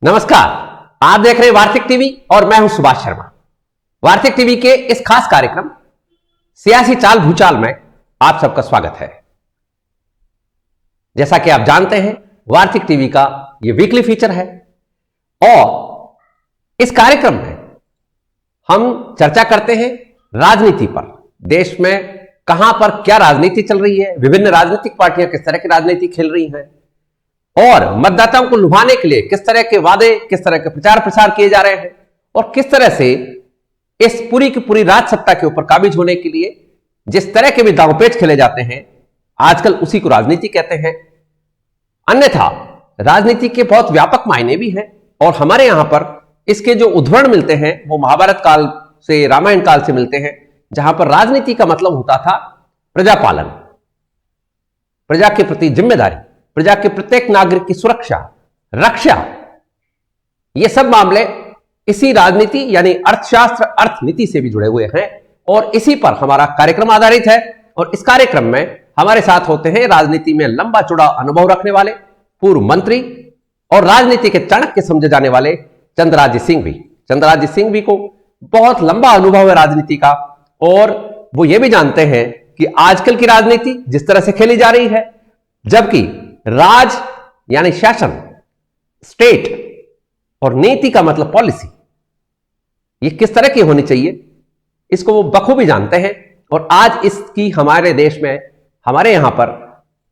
नमस्कार। आप देख रहे हैं वार्तिक टीवी और मैं हूं सुभाष शर्मा। वार्तिक टीवी के इस खास कार्यक्रम सियासी चाल भूचाल में आप सबका स्वागत है। जैसा कि आप जानते हैं, वार्तिक टीवी का यह वीकली फीचर है और इस कार्यक्रम में हम चर्चा करते हैं राजनीति पर। देश में कहां पर क्या राजनीति चल रही है, विभिन्न राजनीतिक पार्टियां किस तरह की राजनीति खेल रही हैं और मतदाताओं को लुभाने के लिए किस तरह के वादे, किस तरह के प्रचार प्रसार किए जा रहे हैं और किस तरह से इस पूरी की पूरी राज सत्ता के ऊपर काबिज होने के लिए जिस तरह के भी दांवपेच खेले जाते हैं, आजकल उसी को राजनीति कहते हैं। अन्यथा राजनीति के बहुत व्यापक मायने भी हैं और हमारे यहां पर इसके जो उदाहरण मिलते हैं वो महाभारत काल से, रामायण काल से मिलते हैं, जहां पर राजनीति का मतलब होता था प्रजापालन, प्रजा के प्रति जिम्मेदारी, प्रजा के प्रत्येक नागरिक की सुरक्षा, रक्षा। ये सब मामले इसी राजनीति यानी अर्थशास्त्र, अर्थनीति से भी जुड़े हुए हैं और इसी पर हमारा कार्यक्रम आधारित है। और इस कार्यक्रम में हमारे साथ होते हैं राजनीति में लंबा चौड़ा अनुभव रखने वाले पूर्व मंत्री और राजनीति के चाणक्य समझे जाने वाले चंद्रराज सिंह भी। चंद्रराज सिंह भी को बहुत लंबा अनुभव है राजनीति का और वो ये भी जानते हैं कि आजकल की राजनीति जिस तरह से खेली जा रही है, जबकि राज यानी शासन, स्टेट और नीति का मतलब पॉलिसी, ये किस तरह की होनी चाहिए, इसको वो बखूबी जानते हैं। और आज इसकी हमारे देश में, हमारे यहां पर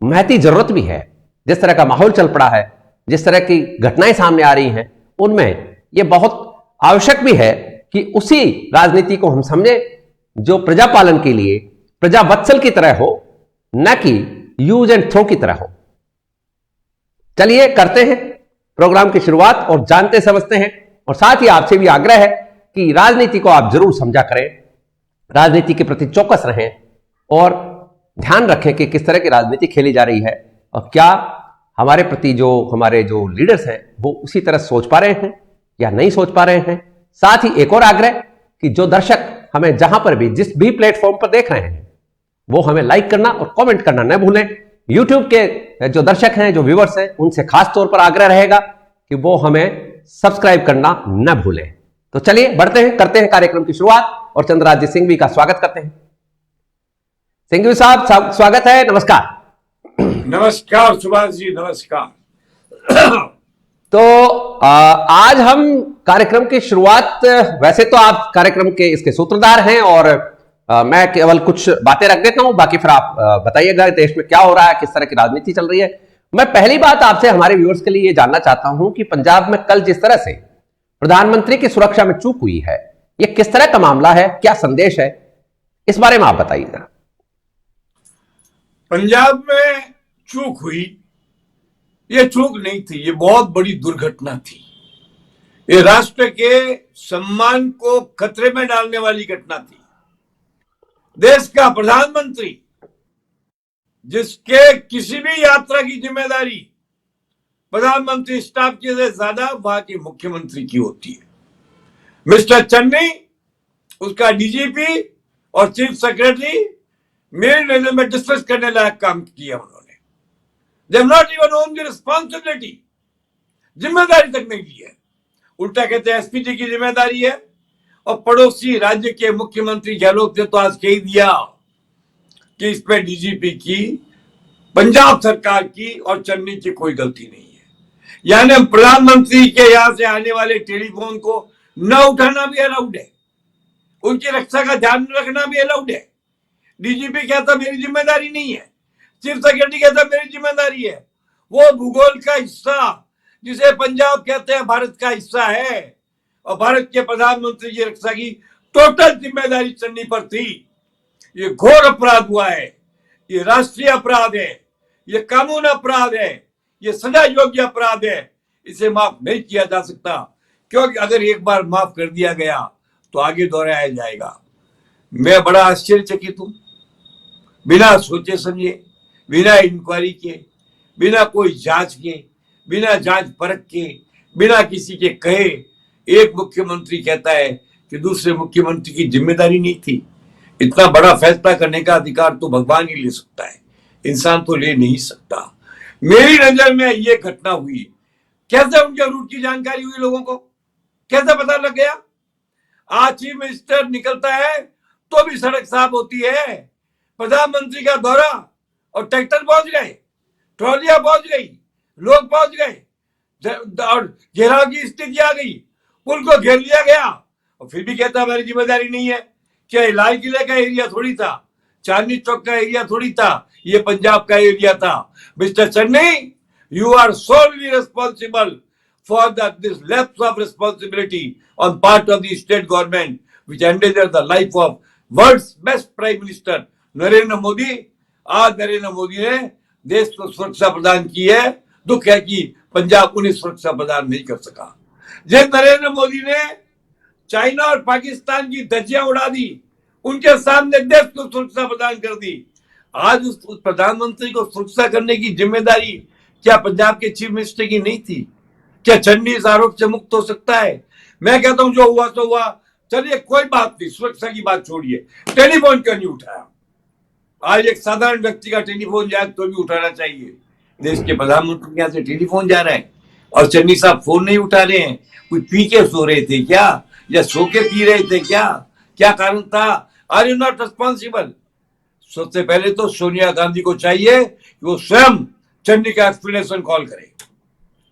महती जरूरत भी है। जिस तरह का माहौल चल पड़ा है, जिस तरह की घटनाएं सामने आ रही हैं, उनमें यह बहुत आवश्यक भी है कि उसी राजनीति को हम समझे जो प्रजापालन के लिए प्रजा वत्सल की तरह हो, न कि यूज एंड थ्रो की तरह हो। चलिए करते हैं प्रोग्राम की शुरुआत और जानते समझते हैं। और साथ ही आपसे भी आग्रह है कि राजनीति को आप जरूर समझा करें, राजनीति के प्रति चौकस रहें और ध्यान रखें कि किस तरह की राजनीति खेली जा रही है और क्या हमारे प्रति हमारे जो लीडर्स हैं वो उसी तरह सोच पा रहे हैं या नहीं सोच पा रहे हैं। साथ ही एक और आग्रह कि जो दर्शक हमें जहां पर भी, जिस भी प्लेटफॉर्म पर देख रहे हैं, वो हमें लाइक करना और कमेंट करना न भूलें। यूट्यूब के जो दर्शक हैं, जो व्यूअर्स हैं, उनसे खास तौर पर आग्रह रहेगा कि वो हमें सब्सक्राइब करना न भूलें। तो चलिए बढ़ते हैं, करते हैं कार्यक्रम की शुरुआत और चंद्रराज सिंह भी का स्वागत करते हैं। सिंह साहब स्वागत है, नमस्कार। नमस्कार सुभाष जी, नमस्कार। तो आज हम कार्यक्रम की शुरुआत, वैसे तो आप कार्यक्रम के इसके सूत्रधार हैं और मैं केवल कुछ बातें रख देता हूं, बाकी फिर आप बताइएगा देश में क्या हो रहा है, किस तरह की राजनीति चल रही है। मैं पहली बात आपसे हमारे व्यूअर्स के लिए ये जानना चाहता हूं कि पंजाब में कल जिस तरह से प्रधानमंत्री की सुरक्षा में चूक हुई है, ये किस तरह का मामला है, क्या संदेश है, इस बारे में आप बताइएगा। पंजाब में चूक हुई, ये चूक नहीं थी, ये बहुत बड़ी दुर्घटना थी। ये राष्ट्र के सम्मान को खतरे में डालने वाली घटना थी। देश का प्रधानमंत्री, जिसके किसी भी यात्रा की जिम्मेदारी प्रधानमंत्री स्टाफ की से ज्यादा वहां की मुख्यमंत्री की होती है। मिस्टर चन्नी, उसका डीजीपी और चीफ सेक्रेटरी मेरी नजर में डिस्कस करने लायक काम किया उन्होंने। They have not even own the responsibility, जिम्मेदारी तक नहीं ली है। उल्टा कहते हैं एसपीजी की जिम्मेदारी है और पड़ोसी राज्य के मुख्यमंत्री गहलोत ने तो आज कह दिया कि इस पे डीजीपी की, पंजाब सरकार की और चन्नी की कोई गलती नहीं है। यानी प्रधानमंत्री के यहां से आने वाले टेलीफोन को न उठाना भी अलाउड है, उनकी रक्षा का ध्यान रखना भी अलाउड है। डीजीपी कहता मेरी जिम्मेदारी नहीं है, चीफ सेक्रेटरी कहता मेरी जिम्मेदारी है। वो भूगोल का हिस्सा जिसे पंजाब कहते हैं भारत का हिस्सा है और भारत के प्रधानमंत्री की रक्षा की टोटल जिम्मेदारी चन्नी पर थी। ये घोर अपराध हुआ है, ये राष्ट्रीय अपराध है, ये कानून अपराध है, ये सजा योग्य अपराध है। इसे माफ नहीं किया जा सकता, क्योंकि अगर एक बार माफ कर दिया गया तो आगे दोहराया जाएगा। मैं बड़ा आश्चर्यचकित हूं, बिना सोचे समझे, बिना इंक्वायरी के, बिना कोई जांच के, बिना जांच परख के, बिना किसी के कहे एक मुख्यमंत्री कहता है कि दूसरे मुख्यमंत्री की जिम्मेदारी नहीं थी। इतना बड़ा फैसला करने का अधिकार तो भगवान ही ले सकता है, इंसान तो ले नहीं सकता। मेरी नजर में ये घटना हुई कैसे उनके रूट की जानकारी हुई लोगों को, कैसे पता लग गया? आज चीफ मिनिस्टर निकलता है तो भी सड़क साफ होती है। प्रधानमंत्री का दौरा और ट्रैक्टर पहुंच गए, ट्रॉलियां पहुंच गई, लोग पहुंच गए और घेराव की स्थिति आ गई, पुल को घेर लिया गया और फिर भी कहता हमारी जिम्मेदारी नहीं है। क्या लाल किले का एरिया थोड़ी था, चांदनी चौक का एरिया थोड़ी था, ये पंजाब का एरिया था। Mister Channi, you are solely responsible for this lapse of responsibility on part of the state government, which endangered the life of world's best prime minister Narendra Modi. आज नरेंद्र मोदी ने देश को सुरक्षा प्रदान की है, दुख है कि पंजाब उन्हें सुरक्षा प्रदान नहीं कर सका। जिस नरेंद्र मोदी ने चाइना और पाकिस्तान की धज्जियां उड़ा दी, उनके सामने देश को सुरक्षा प्रदान कर दी। आज उस प्रधानमंत्री को सुरक्षा करने की जिम्मेदारी क्या पंजाब के चीफ मिनिस्टर की नहीं थी? क्या चन्नी इस आरोप से मुक्त हो सकता है? मैं कहता हूं जो हुआ तो हुआ, चलिए कोई बात नहीं, सुरक्षा की बात छोड़िए, टेलीफोन क्यों नहीं उठाया? आज एक साधारण व्यक्ति का टेलीफोन जाए तो भी उठाना चाहिए। देश के प्रधानमंत्री के यहाँ से टेलीफोन जा रहा है और चन्नी साहब फोन नहीं उठा रहे हैं। कोई पी के सो रहे थे क्या, या सो के पी रहे थे क्या? क्या कारण था? Are you not responsible? सबसे पहले तो सोनिया गांधी को चाहिए कि वो स्वयं चन्नी का एक्सप्लेनेशन कॉल करे,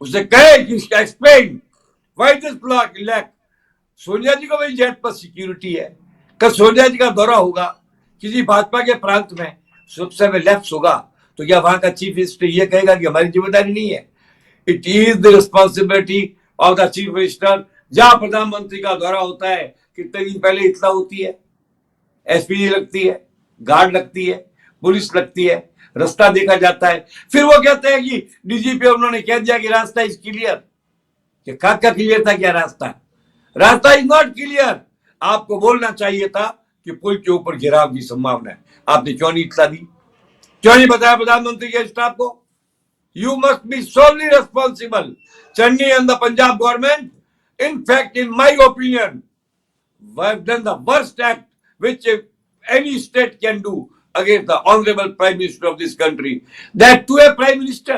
उसे कहे कि explain why this block lack. Sonia ji को भाई जेट पर सिक्योरिटी है, कल सोनिया जी का दौरा होगा किसी भाजपा के प्रांत में, सुरक्षा में लैप्स होगा, तो क्या वहां का चीफ मिनिस्टर ये कहेगा कि हमारी जिम्मेदारी नहीं है? It is the responsibility of the chief minister. जहां प्रधानमंत्री का दौरा होता है कितने दिन पहले इतना होती है, एसपीजी लगती है, गार्ड लगती है, पुलिस लगती है, रास्ता देखा जाता है। फिर वो कहते हैं कि डीजीपी उन्होंने कह दिया कि रास्ता इज क्लियर। क्या क्लियर था? क्या रास्ता इज नॉट क्लियर। आपको बोलना चाहिए था कि पुल के ऊपर घेराव की संभावना है। आपने क्यों नहीं इत्तला दी? क्यों नहीं बताया प्रधानमंत्री के स्टाफ को? You must be solely responsible, Channi and the Punjab government. In fact, in my opinion, have done the worst act which any state can do against the honorable prime minister of this country. That to a prime minister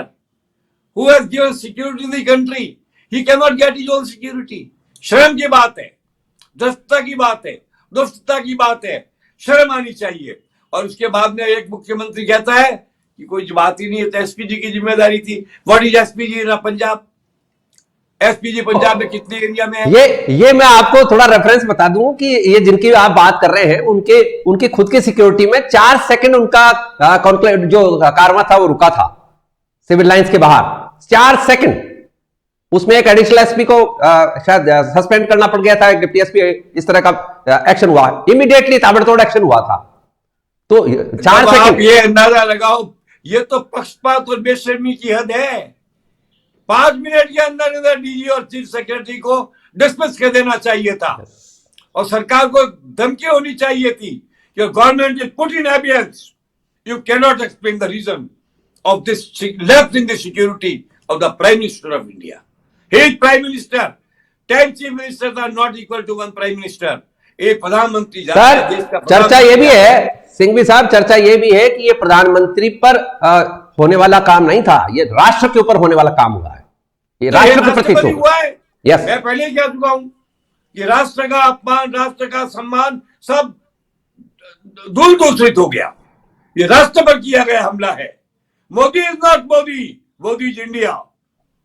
who has given security to the country, he cannot get his own security. शर्म की बात है, दस्तता की बात है, दुष्टता की बात है, शर्म आनी चाहिए। और उसके बाद में एक मुख्यमंत्री कहता है कि कोई बात ही नहीं है, तो एसपीजी की जिम्मेदारी थी। What is SPG in Punjab? SPG Punjab में कितने एरिया में है? ये मैं आपको थोड़ा रेफरेंस बता दूं कि ये जिनकी आप बात कर रहे हैं उनके खुद की सिक्योरिटी में 4 सेकंड उनका कॉन्क्लेव जो कारवां था वो रुका था सिविल लाइंस के बाहर। 4 सेकंड उसमें एक एडिशनल एसपी को शायद सस्पेंड करना पड़ गया था, एक डिप्टी एसपी, इस तरह का एक्शन हुआ, इमीडिएटली ताबड़तोड़ एक्शन हुआ था। तो 4 सेकंड, ये अंदाजा लगाओ, ये तो पक्षपात और बेशर्मी की हद है। 5 मिनट के अंदर अंदर डीजी और चीफ सेक्रेटरी को डिसमिस कर देना चाहिए था और सरकार को धमकी होनी चाहिए थी कि government is put in abeyance, you can not explain the reason of this lapse in the security of the prime minister of India. He is prime minister, 10 chief ministers are not equal to 1 prime minister. एक प्रधानमंत्री sir, चर्चा ये भी है सिंघवी साहब, चर्चा ये भी है कि ये प्रधानमंत्री पर होने वाला काम नहीं था, ये राष्ट्र के ऊपर होने वाला काम हुआ है, ये राष्ट्र के प्रति हुआ है। यस, मैं पहले ही कह चुका हूं कि राष्ट्र का अपमान, राष्ट्र का सम्मान सब धूल दूषित हो गया। ये राष्ट्र पर किया गया हमला है। Modi is not Modi, Modi is India,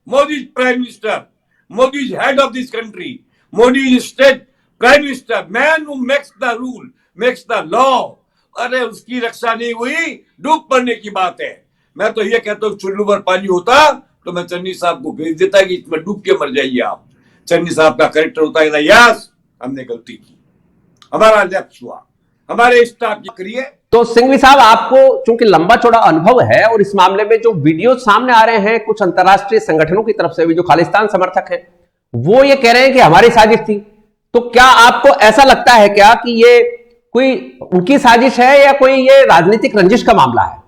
Modi is prime minister, Modi is head of this country, Modi is state prime minister, man who makes the rule, makes the law. अरे उसकी रक्षा नहीं हुई, डूब पड़ने की बात है। मैं तो ये कहता हूं चुल्लू पर पानी होता तो मैं चन्नी साहब को भेज देता कि इसमें डूब के मर जाइए आप। चन्नी साहब का करेक्टर होता है यस, हमने गलती की, हमारा लैप्स हुआ, हमारे स्टाफ की करिए। तो सिंघवी साहब, आपको चूंकि लंबा चौड़ा अनुभव है और इस मामले में जो वीडियो सामने आ रहे हैं कुछ अंतर्राष्ट्रीय संगठनों की तरफ से भी, जो खालिस्तान समर्थक हैं, वो ये कह रहे हैं कि हमारी साजिश थी, तो क्या आपको ऐसा लगता है क्या कि ये कोई उनकी साजिश है या कोई ये राजनीतिक रंजिश का मामला है?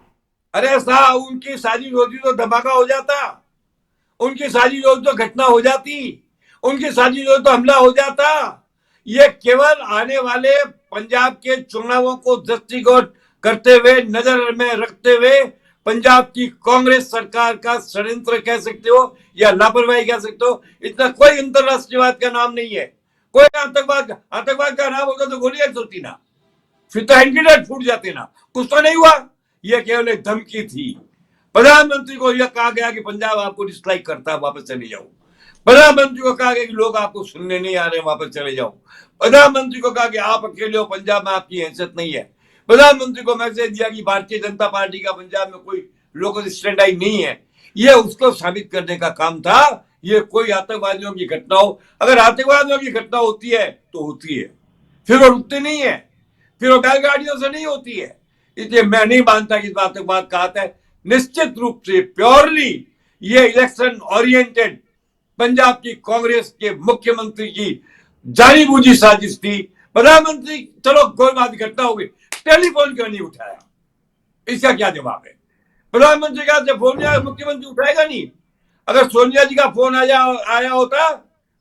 अरे साहब, उनकी साजिश होती तो धमाका हो जाता, उनकी साजिश होती तो घटना हो जाती, उनकी साजिश होती तो हमला हो जाता। ये केवल आने वाले पंजाब के चुनावों को दृष्टिगत करते हुए, नजर में रखते हुए पंजाब की कांग्रेस सरकार का षड्यंत्र कह सकते हो या लापरवाही कह सकते हो। इतना कोई अंतरराष्ट्रीयवाद का नाम नहीं है, कोई आतंकवाद का नाम होता तो गोलियां चलती ना, फिर तो एंटीडेट फूट जाते ना, कुछ तो नहीं हुआ। यह केवल एक धमकी थी। प्रधानमंत्री को यह कहा गया कि पंजाब आपको डिसलाइक करता है, वापस चले जाओ। प्रधानमंत्री को कहा गया कि लोग आपको सुनने नहीं आ रहे, वापस चले जाओ। प्रधानमंत्री को कहा कि आप अकेले हो, पंजाब में आपकी हैसियत नहीं है। प्रधानमंत्री को मैसेज दिया कि भारतीय जनता पार्टी का पंजाब में कोई लोकल स्टैंड नहीं है। यह उसको साबित करने का काम था। यह कोई आतंकवादियों की घटना हो, अगर आतंकवादियों की घटना होती है तो होती है, फिर वो रुकते नहीं है, फिर वो बैलगाड़ियों से नहीं होती है। इसलिए मैं नहीं मानता कि आतंकवाद का हाथ है। निश्चित रूप से प्योरली ये इलेक्शन ओरिएंटेड पंजाब की कांग्रेस के मुख्यमंत्री की जानी-बूझी साजिश थी। प्रधानमंत्री चलो कोई बात घटना हो गई, टेलीफोन क्यों नहीं उठाया, इसका क्या जवाब है? प्रधानमंत्री का जब फोन आया मुख्यमंत्री उठाएगा नहीं। अगर सोनिया जी का फोन आया होता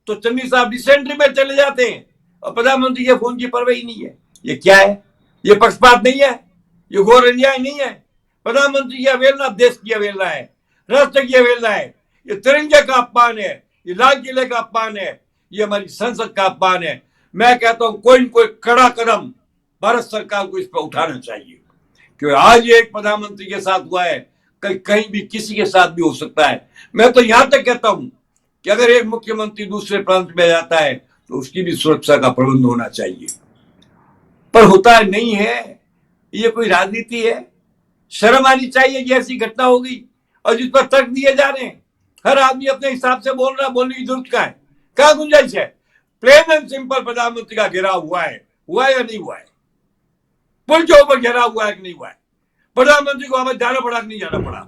तो चन्नी साहब डिसेंट्री में चले जाते हैं, और प्रधानमंत्री के फोन की परवाही नहीं है। ये क्या है? ये पक्षपात नहीं है, ये घोर अन्याय नहीं है। प्रधानमंत्री की अवहेलना देश की अवहेलना है, राष्ट्र की अवहेलना है। ये तिरंगे का अपमान है, ये लाल किले का अपमान है, ये हमारी संसद का अपमान है। मैं कहता हूं कोई न कोई कड़ा कदम भारत सरकार को इस पर उठाना चाहिए, क्योंकि आज एक प्रधानमंत्री के साथ हुआ है, कहीं भी किसी के साथ भी हो सकता है। मैं तो यहां तक कहता हूं कि अगर एक मुख्यमंत्री दूसरे प्रांत में जाता है तो उसकी भी सुरक्षा का प्रबंध होना चाहिए, पर होता नहीं है। ये कोई राजनीति है? शर्म आनी चाहिए कि ऐसी घटना होगी और जिस पर तर्क दिए जा रहे हैं। हर आदमी अपने हिसाब से बोल रहा है, बोलने की जरूरत क्या है? क्या गुंजाइश है? प्लेन एंड सिंपल प्रधानमंत्री का घेराव हुआ है या नहीं हुआ है? पुल के ऊपर घेराव हुआ है कि नहीं हुआ है? प्रधानमंत्री को वापस जाना पड़ा कि नहीं जाना पड़ा?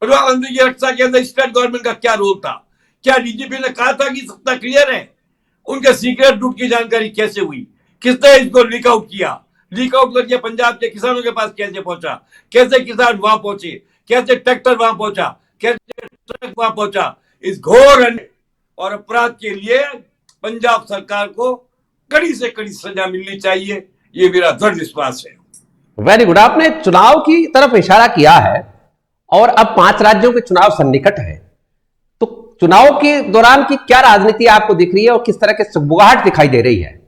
प्रधानमंत्री की रक्षा के अंदर स्टेट गवर्नमेंट का क्या रोल था? क्या डीजीपी ने कहा था कि सत्ता क्लियर है? उनके सीक्रेट रूट की जानकारी कैसे हुई? किसने इसको लीक आउट किया? लीक आउट करके पंजाब के किसानों के पास कैसे पहुंचा? कैसे किसान वहां पहुंचे? कैसे ट्रैक्टर वहां पहुंचा? कैसे ट्रक वहां पहुंचा? इस घोर और अपराध के लिए पंजाब सरकार को कड़ी से कड़ी सजा मिलनी चाहिए, ये मेरा दृढ़ विश्वास है। Very good. आपने चुनाव की तरफ इशारा किया है और अब 5 राज्यों के चुनाव सन्निकट है, तो चुनाव के दौरान की क्या राजनीति आपको दिख रही है और किस तरह की सुगबुगाहट दिखाई दे रही है?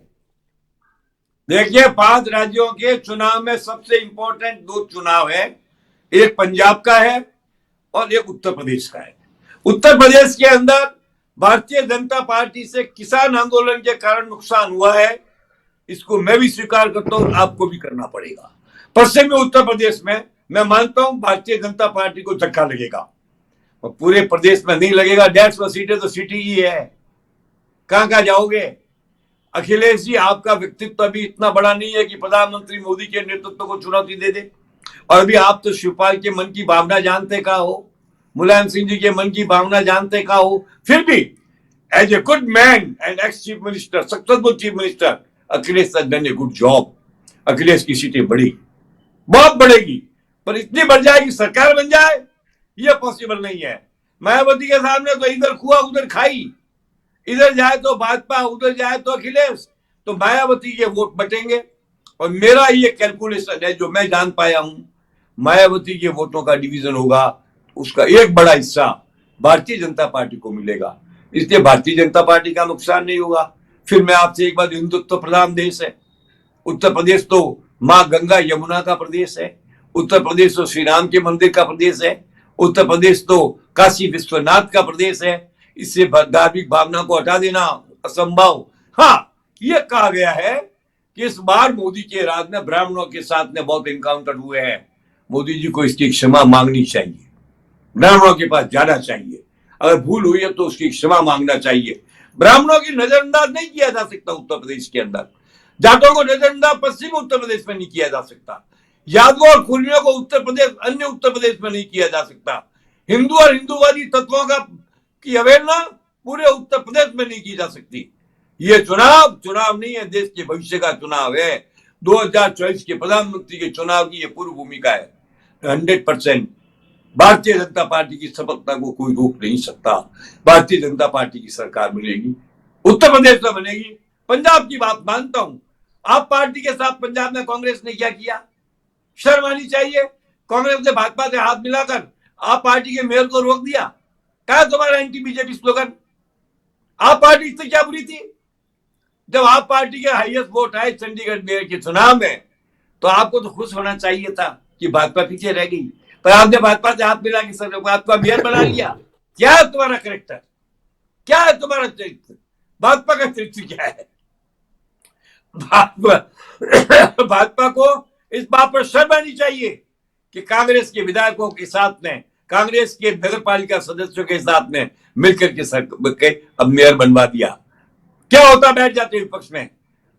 देखिए, 5 राज्यों के चुनाव में सबसे इंपॉर्टेंट 2 चुनाव है। एक पंजाब का है और एक उत्तर प्रदेश का है। उत्तर प्रदेश के अंदर भारतीय जनता पार्टी से किसान आंदोलन के कारण नुकसान हुआ है, इसको मैं भी स्वीकार करता हूं, आपको भी करना पड़ेगा। पश्चिमी उत्तर प्रदेश में मैं मानता हूं भारतीय जनता पार्टी को धक्का लगेगा, और पूरे प्रदेश में नहीं लगेगा। 150 सीटें तो सिटी ही है, कहां जाओगे? अखिलेश जी, आपका व्यक्तित्व अभी इतना बड़ा नहीं है कि प्रधानमंत्री मोदी के नेतृत्व को चुनौती दे दे। और अभी आप तो शिवपाल के मन की भावना जानते का हो, मुलायम सिंह जी के मन की भावना जानते का हो, फिर भी as a good man and ex chief minister, successful chief minister, Akhilesh has done a good job. Akhilesh की सीटें बढ़ी, बहुत बढ़ेगी, पर इतनी बढ़ जाएगी सरकार बन जाए, यह पॉसिबल नहीं है। मायावती के सामने तो इधर खुआ उधर खाई, इधर जाए तो भाजपा, उधर जाए तो अखिलेश, तो मायावती के वोट बटेंगे। और मेरा ये कैलकुलेशन है जो मैं जान पाया हूं, मायावती के वोटों का डिवीजन होगा, उसका एक बड़ा हिस्सा भारतीय जनता पार्टी को मिलेगा, इसलिए भारतीय जनता पार्टी का नुकसान नहीं होगा। फिर मैं आपसे एक बात, हिंदुत्व प्रधान देश है उत्तर प्रदेश, तो मां गंगा यमुना का प्रदेश है उत्तर प्रदेश, तो श्री राम के मंदिर का प्रदेश है उत्तर प्रदेश, तो काशी विश्वनाथ का प्रदेश है। इससे धार्मिक भावना को हटा देना असंभव। हाँ, यह कहा गया है कि इस बार मोदी के राज में ब्राह्मणों के साथ में बहुत इनकाउंटर हुए हैं, मोदी जी को इसकी क्षमा मांगनी चाहिए, ब्राह्मणों के पास जाना चाहिए, अगर भूल हुई है तो उसकी क्षमा मांगना चाहिए। ब्राह्मणों की नजरअंदाज नहीं किया जा सकता उत्तर प्रदेश के अंदर, जाटों को नजरअंदाज पश्चिमी उत्तर प्रदेश में नहीं किया जा सकता, यादवों और कुर्मियों को उत्तर प्रदेश, अन्य उत्तर प्रदेश में नहीं किया जा सकता, हिंदू और हिंदूवादी तत्वों की अवहेलना पूरे उत्तर प्रदेश में नहीं की जा सकती। ये चुनाव नहीं है, देश के भविष्य का चुनाव है। 2024 के प्रधानमंत्री के चुनाव की ये पूर्व भूमिका है। 100% भारतीय जनता पार्टी की सफलता को कोई रोक नहीं सकता। भारतीय जनता पार्टी की सरकार बनेगी, उत्तर प्रदेश में बनेगी। पंजाब की बात मानता हूं, आप पार्टी के साथ पंजाब में कांग्रेस ने क्या किया, शर्म आनी चाहिए। कांग्रेस ने भाजपा से हाथ मिलाकर आप पार्टी के मेयर को रोक दिया। क्या तुम्हारा एंटी बीजेपी स्लोगन? आप पार्टी से क्या बुरी थी? जब आप पार्टी के हाईएस्ट वोट आए चंडीगढ़ मेयर के चुनाव में, तो आपको तो खुश होना चाहिए था कि भाजपा पीछे रह गई, पर आपने भाजपा से हाथ मिला के सर भाजपा मेयर बना लिया। क्या है तुम्हारा करेक्टर? क्या है तुम्हारा चरित्र? भाजपा का चरित्र क्या है? भाजपा को इस बात पर शर्म आनी चाहिए कि कांग्रेस के विधायकों के साथ में, कांग्रेस के नगर पालिका सदस्यों के साथ में मिलकर के अब मेयर बनवा दिया। क्या होता बैठ जाते विपक्ष में?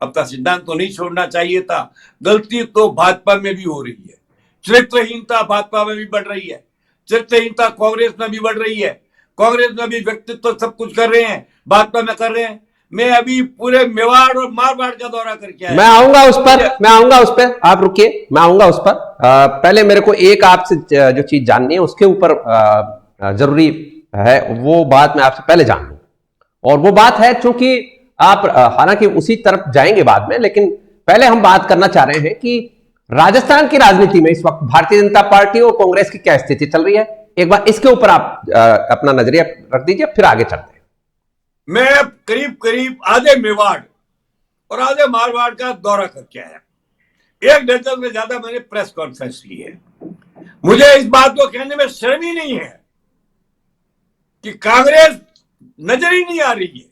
अपना सिद्धांत तो नहीं छोड़ना चाहिए था। गलती तो भाजपा में भी हो रही है, चरित्रहीनता भाजपा में भी बढ़ रही है, चरित्रहीनता कांग्रेस में भी बढ़ रही है। कांग्रेस में भी व्यक्तित्व सब कुछ कर रहे हैं, भाजपा में कर रहे हैं। मैं अभी पूरे मेवाड़ और मारवाड़ का दौरा करके आया। मैं आऊंगा उस पर, आप रुकिए, मैं आऊंगा उस पर। पहले मेरे को एक आपसे जो चीज जाननी है उसके ऊपर जरूरी है, वो बात मैं आपसे पहले जान लूं। और वो बात है, चूंकि आप हालांकि उसी तरफ जाएंगे बाद में, लेकिन पहले हम बात करना चाह रहे हैं कि राजस्थान की राजनीति में इस वक्त भारतीय जनता पार्टी और कांग्रेस की क्या स्थिति चल रही है। एक बार इसके ऊपर आप अपना नजरिया रख दीजिए, फिर आगे चलते हैं। मैं करीब करीब आधे मेवाड़ और आधे मारवाड़ का दौरा करके आया। 1 दर्जन से ज्यादा मैंने प्रेस कॉन्फ्रेंस ली है। मुझे इस बात को कहने में शर्म ही नहीं है कि कांग्रेस नजर ही नहीं आ रही है।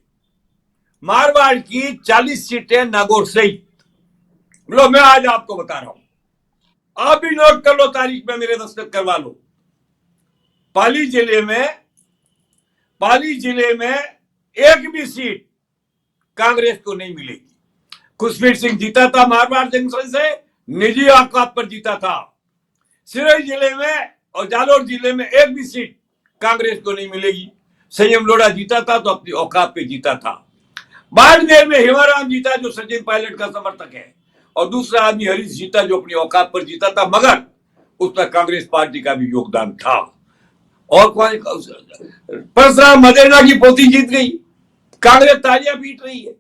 मारवाड़ की 40 सीटें नागौर सहित, लो मैं आज आपको बता रहा हूं, आप भी नोट कर लो, तारीख में मेरे दस्तखत करवा लो। पाली जिले में एक भी सीट कांग्रेस को नहीं मिलेगी। खुशवीर सिंह जीता था मारवाड़ जंक्शन से, निजी औकात पर जीता था। सिरोही जिले में और जालोर जिले में एक भी सीट कांग्रेस को नहीं मिलेगी। संयम लोढ़ा जीता था तो अपनी औकात पे जीता था। बाड़मेर में हिमाराम जीता जो सचिन पायलट का समर्थक है, और दूसरा आदमी हरीश जीता जो अपनी औकात पर जीता था, मगर उसमें कांग्रेस पार्टी का भी योगदान था। और परशुराम मदेना की पोती जीत गई, कांग्रेस तालियां पीट रही है।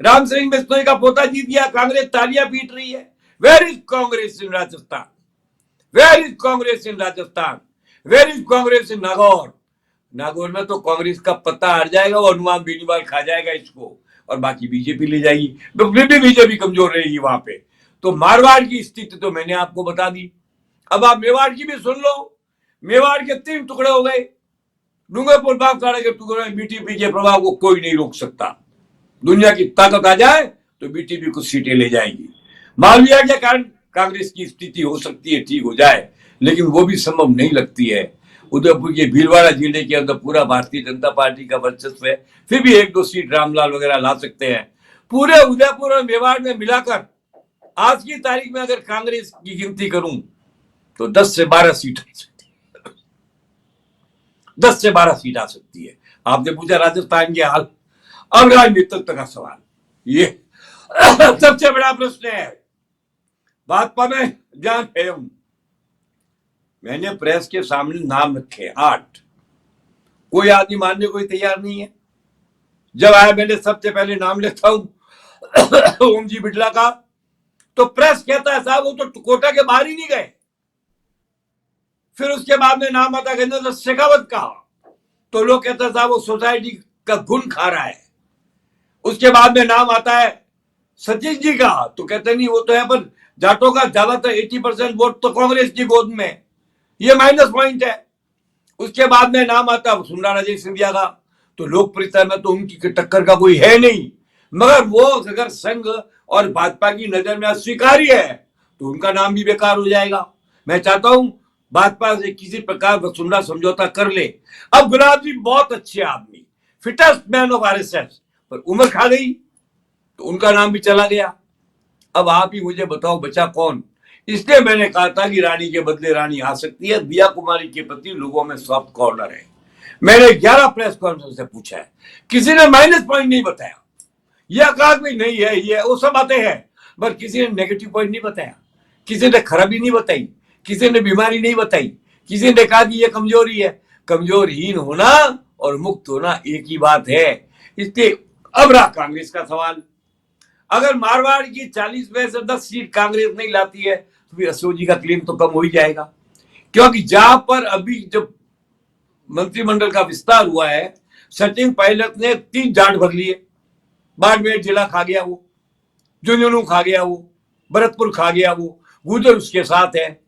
राम सिंह बिश्नोई का पोता जीत गया, कांग्रेस तालियां पीट रही है। Where is Congress in Rajasthan? Where is Congress in Rajasthan? Where is Congress in Nagaur? Nagaur में तो कांग्रेस का पत्ता हट जाएगा, वो हनुमान बेनीवाल खा जाएगा इसको, और बाकी बीजेपी ले जाएगी। तो फिर भी बीजेपी कमजोर रहेगी वहां पे। तो मारवाड़ की स्थिति तो मैंने आपको बता दी। अब आप मेवाड़ की भी सुन लो। मेवाड़ के 3 टुकड़े हो गए। डूंगरपुर बागखाड़ा के टुकड़े में बीटीपी के प्रभाव को कोई नहीं रोक सकता। दुनिया की ताकत आ जाए तो बीटीपी कुछ सीटें ले जाएगी। मालविया के कारण कांग्रेस की स्थिति हो सकती है ठीक हो जाए, लेकिन वो भी संभव नहीं लगती है। उदयपुर के भीलवाड़ा जिले के अंदर पूरा भारतीय जनता पार्टी का वर्चस्व है, फिर भी 1-2 सीट रामलाल वगैरह ला सकते हैं। पूरे उदयपुर और मेवाड़ में मिलाकर आज की तारीख में अगर कांग्रेस की गिनती करूं तो 10 से 12 सीट आ सकती है। 10 से 12 सीट आ सकती है। आपने पूछा राजस्थान के हाल, अब राजनीतित्व का सवाल, ये सबसे बड़ा प्रश्न है। भाजपा में जान है हूं, मैंने प्रेस के सामने नाम रखे 8, कोई आदमी मानने को तैयार नहीं है। जब आया मैंने सबसे पहले नाम लिखा हूं ओम जी बिड़ला का, तो प्रेस कहता है साहब वो तो कोटा के बाहर ही नहीं गए। फिर उसके बाद में नाम आता गजेंद्र शेखावत का, तो लोग कहते हैं साहब वो सोसाइटी का गुण खा रहा है। उसके बाद में नाम आता है सतीश जी का, तो कहते नहीं वो तो है, पर जाटों का ज्यादातर 80% वोट तो कांग्रेस की गोद में, ये माइनस पॉइंट है। उसके बाद में नाम आता है सुंदरा राजेश सिंधिया का, तो लोकप्रियता में तो उनकी टक्कर का कोई है नहीं, मगर वो अगर संघ और भाजपा की नजर में अस्वीकार्य है तो उनका नाम भी बेकार हो जाएगा। मैं चाहता हूं भाजपा से किसी प्रकार वसुंधरा समझौता कर ले। अब गुलाब जी बहुत अच्छे आदमी, फिटेस्ट मैन ऑफ आरएसएस, पर उम्र खा गई तो उनका नाम भी चला गया। अब आप ही मुझे बताओ बचा कौन? इसलिए मैंने कहा था कि रानी के बदले रानी आ सकती है। दिया कुमारी के प्रति लोगों में सॉफ्ट कॉर्नर है। मैंने 11 प्रेस कॉन्फ्रेंस से पूछा है, किसी ने माइनस पॉइंट नहीं बताया। यह आकाश भी नहीं है, ये वो सब बातें हैं, पर किसी ने नेगेटिव पॉइंट नहीं बताया, किसी ने खराबी नहीं बताई, किसी ने बीमारी नहीं बताई, किसी ने कहा कि ये कमजोरी है। कमजोरहीन होना और मुक्त होना एक ही बात है। इसलिए अब रहा कांग्रेस का सवाल। अगर मारवाड़ की 40 में से 10 सीट कांग्रेस नहीं लाती है तो फिर अशोक जी का क्लेम तो कम हो ही जाएगा। क्योंकि जहां पर अभी जब मंत्रिमंडल का विस्तार हुआ है, सचिन पायलट ने 3 जाट भर लिए, बाड़मेर जिला खा गया वो, झुंझुनू खा गया वो, भरतपुर खा गया वो, गुजर उसके साथ है।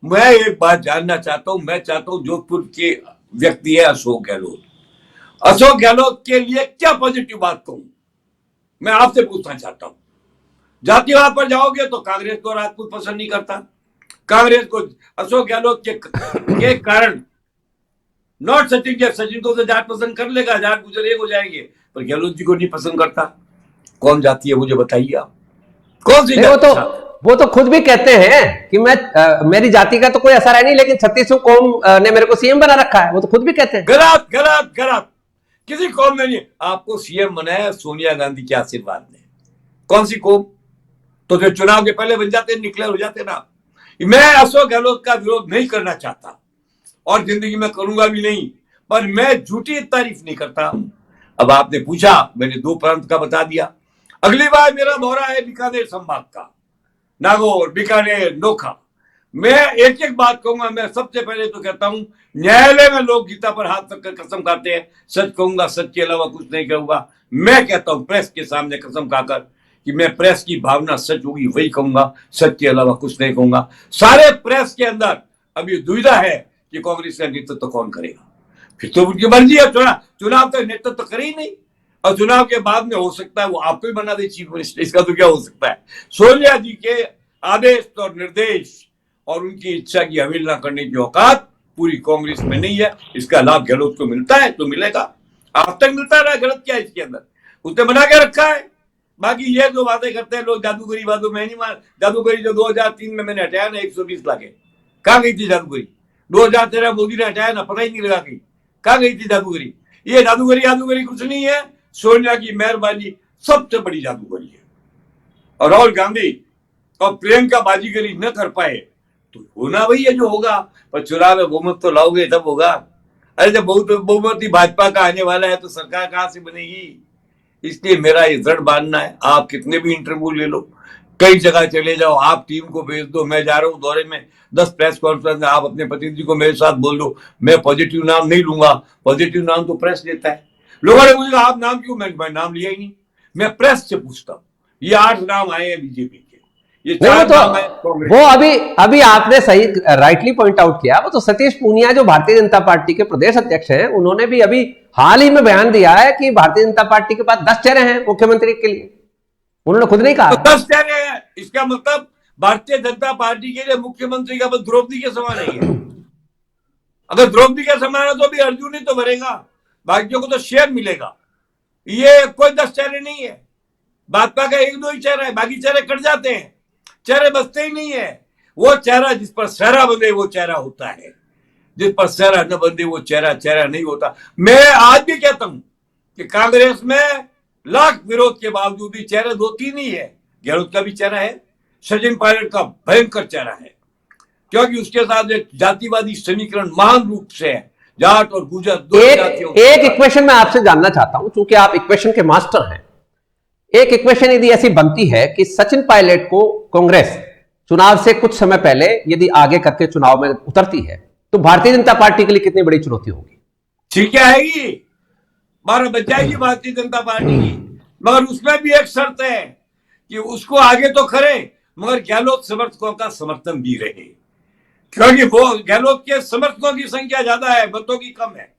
मैं एक बात जानना चाहता हूं, मैं चाहता हूं जोधपुर के व्यक्ति है अशोक गहलोत, अशोक गहलोत के लिए क्या पॉजिटिव बात कहूं, मैं आपसे पूछना चाहता हूं। जातिवाद पर जाओगे तो कांग्रेस को राजपूत पसंद नहीं करता, कांग्रेस को अशोक गहलोत के कारण, नॉट सचिन के, सचिन को तो जाट पसंद कर लेगा, जाट गुजर एक हो जाएंगे, पर गहलोत जी को नहीं पसंद करता। कौन जाति है मुझे बताइए आप, कौन सी जाति? वो तो खुद भी कहते हैं कि मेरी जाति का तो कोई असर है नहीं, लेकिन छत्तीसों कौम ने मेरे को सीएम बना रखा है, वो तो खुद भी कहते हैं। गलत गलत गलत, किसी कौम ने नहीं। आपको सीएम बनाया सोनिया गांधी के आशीर्वाद ने, कौन सी कौम? तो जो चुनाव के पहले बन जाते, निकले हो जाते ना। मैं अशोक गहलोत का विरोध नहीं करना चाहता और जिंदगी में करूंगा भी नहीं, पर मैं झूठी तारीफ नहीं करता। अब आपने पूछा, मैंने 2 प्रांत का बता दिया। अगली बार मेरा दौरा है बीकानेर संभाग का, नागौर, बीकानेर, नोखा। मैं एक एक बात कहूंगा। मैं सबसे पहले तो कहता हूं, न्यायालय में लोग गीता पर हाथ रखकर कसम खाते हैं, सच कहूंगा, सच के अलावा कुछ नहीं कहूंगा। मैं कहता हूं प्रेस के सामने कसम खाकर कि मैं प्रेस की भावना सच होगी वही कहूंगा, सच के अलावा कुछ नहीं कहूंगा। सारे प्रेस के अंदर अब ये दुविधा है कि कांग्रेस का नेतृत्व कौन करेगा। फिर तो उनकी मर्जी है, चुनाव तक नेतृत्व तो करे ही नहीं, और चुनाव के बाद में हो सकता है वो आपको ही बना दे चीफ मिनिस्टर। इसका तो क्या हो सकता है? सोनिया जी के आदेश और निर्देश और उनकी इच्छा की अवहेलना करने की औकात पूरी कांग्रेस में नहीं है। इसका लाभ गहलोत को मिलता है तो मिलेगा, आज तक मिलता रहा। गलत क्या है इसके अंदर? उसने बना के रखा है। बाकी ये जो बातें करते हैं लोग, जादूगरी बातों में नहीं मान। जादूगरी जो 2003 में मैंने हटाया ना 120 लाख, कहां गई थी जादूगरी? 2013 मोदी ने हटाया ना, पता ही नहीं लगा कि कहां गई थी जादूगरी। ये जादूगरी कुछ नहीं है, सोनिया की मेहरबानी सबसे बड़ी जादूगरी है। और राहुल गांधी और प्रियंका बाजीगरी न कर पाए तो होना वही है जो होगा, पर चुनाव में बहुमत तो लाओगे तब होगा। अरे जब बहुमत ही भाजपा का आने वाला है तो सरकार कहां से बनेगी? इसलिए मेरा ये दृढ़ मानना है, आप कितने भी इंटरव्यू ले लो, कई जगह चले जाओ, आप टीम को भेज दो, मैं जा रहा हूं दौरे में, 10 प्रेस कॉन्फ्रेंस में, आप अपने प्रतिनिधि को मेरे साथ बोल दो, मैं पॉजिटिव नाम नहीं लूंगा। पॉजिटिव नाम तो प्रेस लेता है। लोगों ने मुझे कहा आप नाम क्यों? मैं नाम लिया ही नहीं, मैं प्रेस से पूछता हूं। ये 8 नाम आए हैं बीजेपी के, ये 4 नाम है कांग्रेस। वो अभी आपने सही राइटली पॉइंट आउट किया। वो तो सतीश पूनिया जो भारतीय जनता पार्टी के प्रदेश अध्यक्ष हैं, उन्होंने भी अभी हाल ही में बयान दिया है कि भारतीय जनता पार्टी के पास 10 चेहरे हैं मुख्यमंत्री के लिए। उन्होंने खुद नहीं कहा तो 10 चेहरे हैं, इसका मतलब भारतीय जनता पार्टी के लिए मुख्यमंत्री का पद द्रौपदी के समान है। अगर द्रौपदी के समान है तो भी अर्जुन ही तो भरेगा, बाकियों को तो शेयर मिलेगा। ये कोई 10 चेहरे नहीं है, भाजपा का 1-2 ही चेहरा है, बाकी चेहरे कट जाते हैं, चेहरे बचते ही नहीं है। वो चेहरा जिस पर सेहरा बंधे वो चेहरा होता है, जिस पर सेहरा न बंधे वो चेहरा नहीं होता। मैं आज भी कहता हूं कि कांग्रेस में लाख विरोध के बावजूद भी चेहरे 2-3 ही है। गहलोत का भी चेहरा है, सचिन पायलट का भयंकर चेहरा है, क्योंकि उसके साथ एक जातिवादी समीकरण महान रूप से है, जाट और गुजर दो जातियों। एक इक्वेशन मैं आपसे जानना चाहता हूं, क्योंकि आप इक्वेशन के मास्टर हैं। एक इक्वेशन यदि ऐसी बनती है कि सचिन पायलट को कांग्रेस चुनाव से कुछ समय पहले यदि आगे करके चुनाव में उतरती है, तो भारतीय जनता पार्टी के लिए कितनी बड़ी चुनौती होगी? ठीक है, 12 बच जाएगी भारतीय जनता पार्टी की, मगर उसमें भी एक शर्त है कि उसको आगे तो करे, मगर गहलोत समर्थकों का समर्थन भी रहे, क्योंकि वो गहलोत के समर्थकों की संख्या ज्यादा है, मतों की कम है।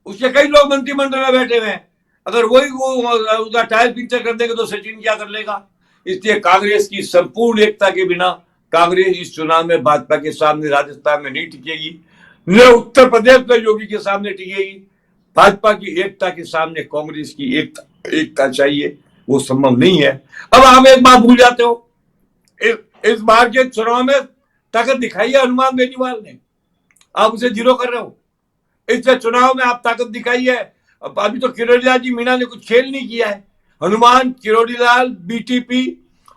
उसके कई लोग मंत्रिमंडल में बैठे हुए हैं, अगर वही वो उसका टायर पंक्चर कर देंगे तो सचिन क्या कर लेगा? इसलिए कांग्रेस की संपूर्ण एकता के बिना कांग्रेस इस चुनाव में भाजपा के सामने राजस्थान में नहीं टिकेगी, न उत्तर प्रदेश में योगी के सामने टिकेगी। भाजपा की एकता के सामने कांग्रेस की एकता चाहिए, वो संभव नहीं है। अब आप एक बात भूल जाते हो, इस बार के चुनाव में ताकत दिखाई है हनुमान बेनीवाल ने, आप उसे जीरो कर रहे हो। इस चुनाव में आप ताकत दिखाई है, अभी तो किरोड़ीलाल जी मीणा ने कुछ खेल नहीं किया है। हनुमान, किरोड़ीलाल, बीटीपी,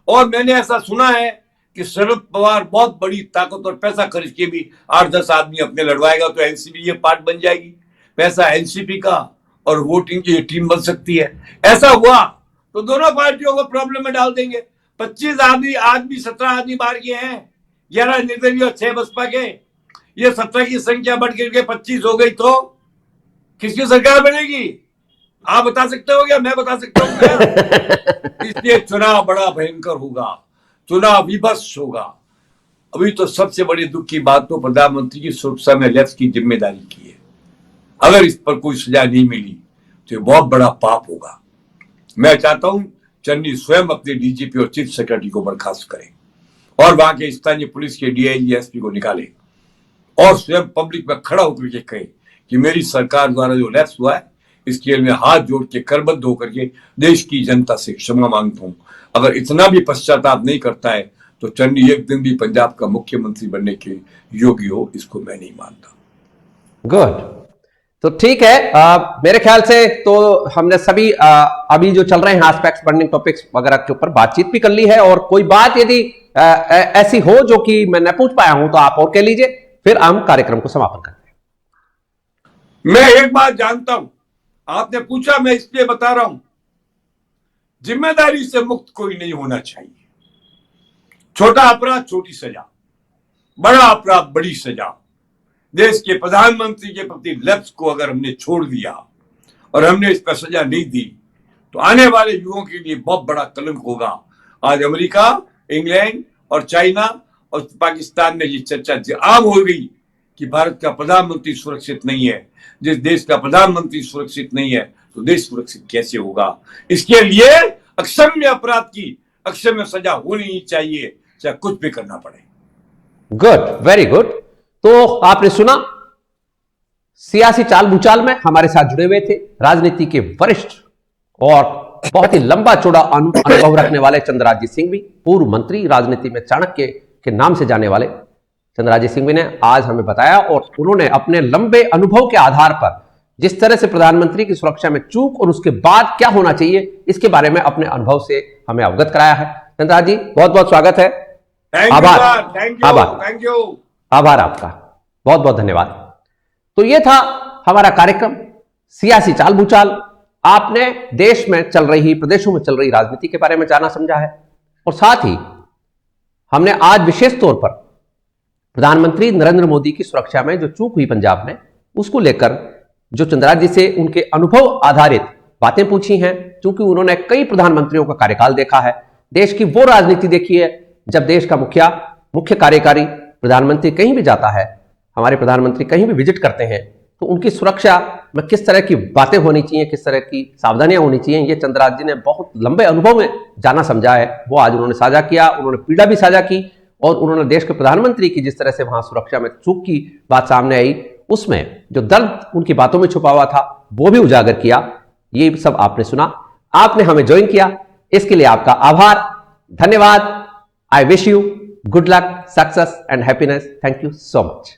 और मैंने ऐसा सुना है कि शरद पवार बहुत बड़ी ताकत और पैसा खर्च के भी 8-10 आदमी अपने लड़वाएगा तो एनसीपी ये पार्ट बन जाएगी। पैसा एनसीपी का और वोटिंग की टीम बन सकती है। ऐसा हुआ तो दोनों पार्टियों को प्रॉब्लम में डाल देंगे। 25 आदमी, आज भी 17 आदमी बाहर के हैं, 11 निर्दलीय और 6 बसपा के। ये 17 की संख्या बढ़ करके 25 हो गई तो किसकी सरकार बनेगी? आप बता सकते हो क्या? मैं बता सकता हूं क्या? इसलिए चुनाव बड़ा भयंकर होगा, चुनाव विभत्स होगा। अभी तो सबसे बड़ी दुख की बात तो प्रधानमंत्री की सुरक्षा में लैप्स की जिम्मेदारी की है। अगर इस पर कोई सजा नहीं मिली तो ये बहुत बड़ा पाप होगा। मैं चाहता हूं चन्नी स्वयं अपने डीजीपी और चीफ सेक्रेटरी को बर्खास्त करें और वहां के स्थानीय पुलिस के डीआईजी एसपी को निकाले और स्वयं पब्लिक में खड़ा होकर के कहे कि मेरी सरकार द्वारा जो लैप्स हुआ है इसके लिए मैं हाथ जोड़ के करबद्ध होकर के देश की जनता से क्षमा मांगता हूं। अगर इतना भी पश्चाताप नहीं करता है तो चन्नी एक दिन भी पंजाब का मुख्यमंत्री बनने के योग्य हो, इसको मैं नहीं मानता। गुड, तो ठीक है। मेरे ख्याल से तो हमने सभी अभी जो चल रहे हैं एस्पेक्ट्स, बर्निंग टॉपिक्स वगैरह के ऊपर बातचीत भी कर ली है, और कोई बात यदि ऐसी हो जो कि मैं न पूछ पाया हूं तो आप और कह लीजिए, फिर हम कार्यक्रम को समापन करते हैं। मैं एक बात जानता हूं, आपने पूछा मैं इसलिए बता रहा हूं, जिम्मेदारी से मुक्त कोई नहीं होना चाहिए। छोटा अपराध छोटी सजा, बड़ा अपराध बड़ी सजा। देश के प्रधानमंत्री के प्रति लैप्स को अगर हमने छोड़ दिया और हमने इस पर सजा नहीं दी तो आने वाले युगों के लिए बहुत बड़ा कलंक होगा। आज अमेरिका, इंग्लैंड और चाइना और पाकिस्तान में ये चर्चा आम हो गई कि भारत का प्रधानमंत्री सुरक्षित नहीं है। जिस देश का प्रधानमंत्री सुरक्षित नहीं है तो देश सुरक्षित कैसे होगा? इसके लिए अक्षम्य अपराध की अक्षम्य सजा होनी ही चाहिए, चाहे कुछ भी करना पड़े। Good, very good. तो आपने सुना, सियासी चाल भूचाल में हमारे साथ जुड़े हुए थे राजनीति के वरिष्ठ और बहुत ही लंबा चौड़ा अनुभव रखने वाले चंद्रराज सिंह भी, पूर्व मंत्री, राजनीति में चाणक्य के नाम से जाने वाले चंद्रराज सिंह ने आज हमें बताया, और उन्होंने अपने लंबे अनुभव के आधार पर जिस तरह से प्रधानमंत्री की सुरक्षा में चूक और उसके बाद क्या होना चाहिए इसके बारे में अपने अनुभव से हमें अवगत कराया है। चंद्रराज जी, बहुत बहुत स्वागत है। आभार, थैंक यू, आभार आपका, बहुत बहुत धन्यवाद। तो यह था हमारा कार्यक्रम सियासी चाल भूचाल। आपने देश में चल रही, प्रदेशों में चल रही राजनीति के बारे में जाना समझा है, और साथ ही हमने आज विशेष तौर पर प्रधानमंत्री नरेंद्र मोदी की सुरक्षा में जो चूक हुई पंजाब में, उसको लेकर जो चंद्रराज जी से उनके अनुभव आधारित बातें पूछी हैं। क्योंकि उन्होंने कई प्रधानमंत्रियों का कार्यकाल देखा है, देश की वो राजनीति देखी है जब देश का मुख्य कार्यकारी प्रधानमंत्री कहीं भी जाता है, हमारे प्रधानमंत्री कहीं भी विजिट करते हैं, तो उनकी सुरक्षा में किस तरह की बातें होनी चाहिए, किस तरह की सावधानियां होनी चाहिए, ये चंद्रराज जी ने बहुत लंबे अनुभव में जाना समझा है। वो आज उन्होंने साझा किया, उन्होंने पीड़ा भी साझा की, और उन्होंने देश के प्रधानमंत्री की जिस तरह से वहां सुरक्षा में चूक की बात सामने आई, उसमें जो दर्द उनकी बातों में छुपा हुआ था वो भी उजागर किया। ये सब आपने सुना, आपने हमें ज्वाइन किया, इसके लिए आपका आभार, धन्यवाद। I wish you good luck, success and happiness. Thank you so much.